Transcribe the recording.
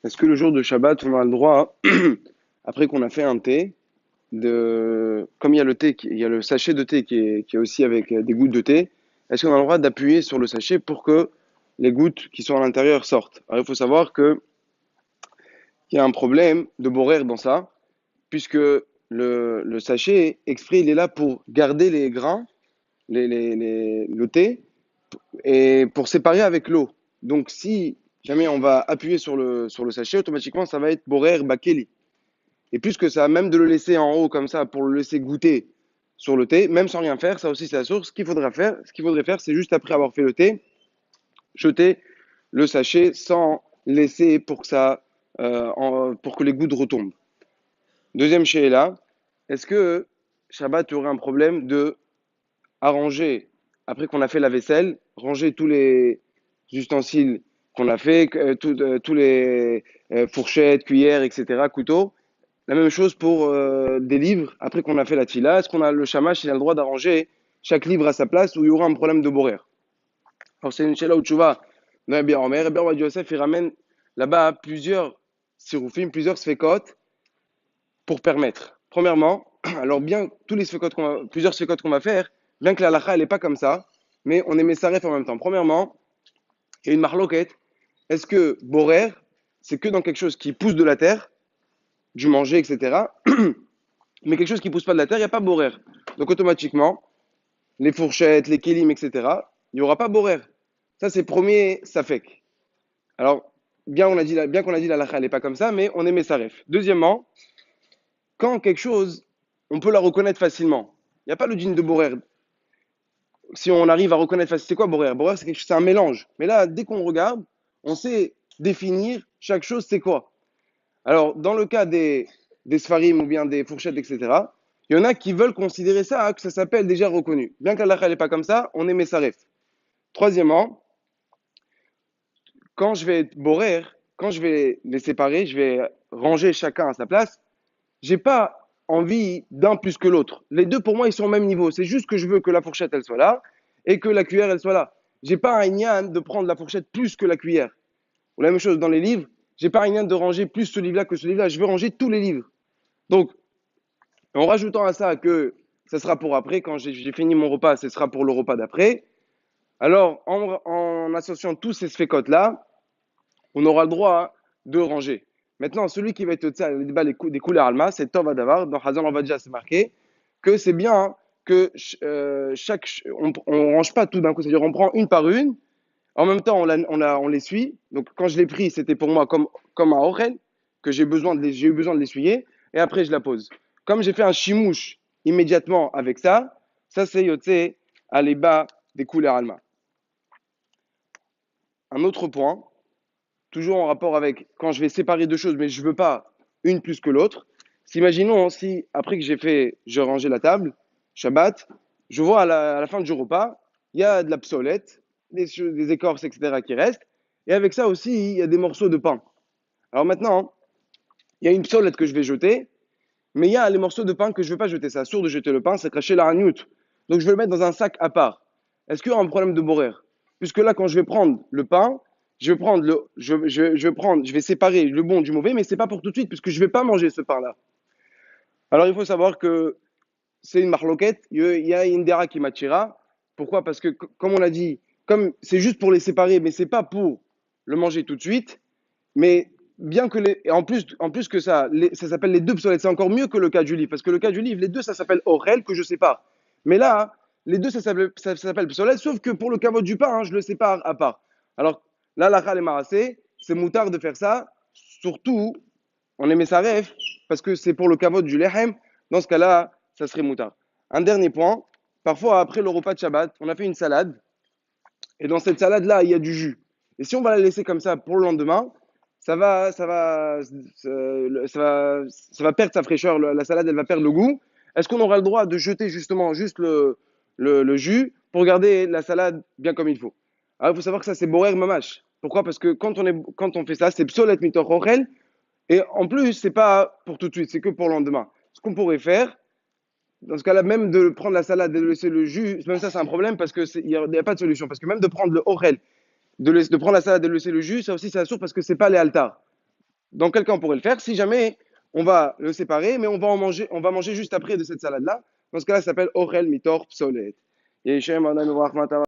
Est-ce que le jour de Shabbat, on a le droit, après qu'on a fait un thé, comme il y a le thé, il y a le sachet de thé qui est aussi avec des gouttes de thé, est-ce qu'on a le droit d'appuyer sur le sachet pour que les gouttes qui sont à l'intérieur sortent? Alors, il faut savoir qu'il y a un problème de borer dans ça, puisque le sachet, exprès, il est là pour garder les grains, le thé, et pour séparer avec l'eau. Donc, si jamais on va appuyer sur le sachet, automatiquement, ça va être borer bakeli. Et plus que ça, même de le laisser en haut comme ça pour le laisser goûter sur le thé, même sans rien faire, ça aussi c'est la source. Ce qu'il faudrait faire, c'est juste après avoir fait le thé, jeter le sachet sans laisser pour que les gouttes retombent. Deuxième là, est-ce que Shabbat aurait un problème de arranger, après qu'on a fait la vaisselle, ranger tous les ustensiles qu'on a fait, tous les fourchettes, cuillères, etc., couteaux. La même chose pour des livres, après qu'on a fait la tfila. Est-ce qu'on a le shamash, il a le droit d'arranger chaque livre à sa place où il y aura un problème de borer? Alors c'est une shela où tu vas dans Rabbi Omer, Rabbi Ovadia Yosef, il ramène là-bas plusieurs siroufim, plusieurs sfekot pour permettre. Premièrement, alors bien tous les plusieurs sfekot qu'on va faire, bien que la lacha elle n'est pas comme ça, mais on émet saref en même temps. Premièrement, il y a une marloquette. Est-ce que borer, c'est que dans quelque chose qui pousse de la terre, du manger, etc. Mais quelque chose qui ne pousse pas de la terre, il n'y a pas borer. Donc automatiquement, les fourchettes, les kélim, etc., il n'y aura pas borer. Ça, c'est premier safek. Alors, bien qu'on a dit la lacha, elle n'est pas comme ça, mais on émet sa ref. Deuxièmement, quand quelque chose, on peut la reconnaître facilement. Il n'y a pas le dîne de borer. Si on arrive à reconnaître facilement, c'est quoi borer? Borer, c'est un mélange. Mais là, dès qu'on regarde, on sait définir chaque chose, c'est quoi. Alors, dans le cas des sfarim ou bien des fourchettes, etc., il y en a qui veulent considérer ça, que ça s'appelle déjà reconnu. Bien que la n'est pas comme ça, on émet sa ref. Troisièmement, quand je vais borer, quand je vais les séparer, je vais ranger chacun à sa place, j'ai pas envie d'un plus que l'autre. Les deux, pour moi, ils sont au même niveau. C'est juste que je veux que la fourchette, elle soit là et que la cuillère, elle soit là. J'ai pas un ignan de prendre la fourchette plus que la cuillère. Ou la même chose dans les livres, j'ai pas un ignan de ranger plus ce livre-là que ce livre-là. Je veux ranger tous les livres. Donc, en rajoutant à ça que ce sera pour après, quand j'ai fini mon repas, ce sera pour le repas d'après, alors en associant tous ces sphécotes-là, on aura le droit de ranger. Maintenant, celui qui va être le débat des couleurs alma, c'est Tov Adavar. Dans Hazan Ovadja, c'est marqué que c'est bien que on range pas tout d'un coup. C'est-à-dire, on prend une par une. En même temps, on les suit. Donc, quand je l'ai pris, c'était pour moi comme un orel, que j'ai eu besoin de l'essuyer. Et après, je la pose. Comme j'ai fait un chimouche immédiatement avec ça, ça c'est Yotze à les bas des couleurs alma. Un autre point, toujours en rapport avec quand je vais séparer deux choses, mais je ne veux pas une plus que l'autre. Imaginons si après que j'ai rangé la table, Shabbat, je vois à la fin du repas, il y a de la psolette, des écorces, etc. qui restent, et avec ça aussi, il y a des morceaux de pain. Alors maintenant, il y a une psolette que je vais jeter, mais il y a les morceaux de pain que je ne vais pas jeter. C'est sûr de jeter le pain, c'est cracher la haniout. Donc je vais le mettre dans un sac à part. Est-ce qu'il y aura un problème de borer? Puisque là, quand je vais prendre le pain, je vais séparer le bon du mauvais, mais c'est pas pour tout de suite, puisque je vais pas manger ce pain-là. Alors il faut savoir que c'est une marloquette. Il y a une dera qui m'attira. Pourquoi? Parce que, comme on l'a dit, comme c'est juste pour les séparer, mais c'est pas pour le manger tout de suite. Mais bien que et en plus que ça, ça s'appelle les deux psolettes. C'est encore mieux que le cas du livre, parce que le cas du livre, les deux, ça s'appelle orel que je sépare. Mais là, les deux, ça s'appelle psolette, sauf que pour le caveau du pain, je le sépare à part. Alors là, la chal est marassé, c'est moutard de faire ça. Surtout, on aimait sa ref, parce que c'est pour le caveau du lehem. Dans ce cas-là, ça serait moutard. Un dernier point, parfois après le repas de Shabbat, on a fait une salade, et dans cette salade-là, il y a du jus. Et si on va la laisser comme ça pour le lendemain, ça va perdre sa fraîcheur. La salade, elle va perdre le goût. Est-ce qu'on aura le droit de jeter justement juste le jus pour garder la salade bien comme il faut? Alors, il faut savoir que ça, c'est borer mamash. Pourquoi? Parce que quand on fait ça, c'est psolet mitoch ochel. Et en plus, c'est pas pour tout de suite, c'est que pour le lendemain. Ce qu'on pourrait faire, dans ce cas-là, même de prendre la salade et de laisser le jus, même ça, c'est un problème parce qu'il n'y a pas de solution. Parce que même de prendre le orel, de prendre la salade et de laisser le jus, ça aussi, c'est sourd parce que c'est pas les altars. Dans quel cas on pourrait le faire? Si jamais on va le séparer, mais on va manger juste après de cette salade-là. Dans ce cas-là, ça s'appelle Orel Mitor Psolet. Yeshem Adanu Rahmata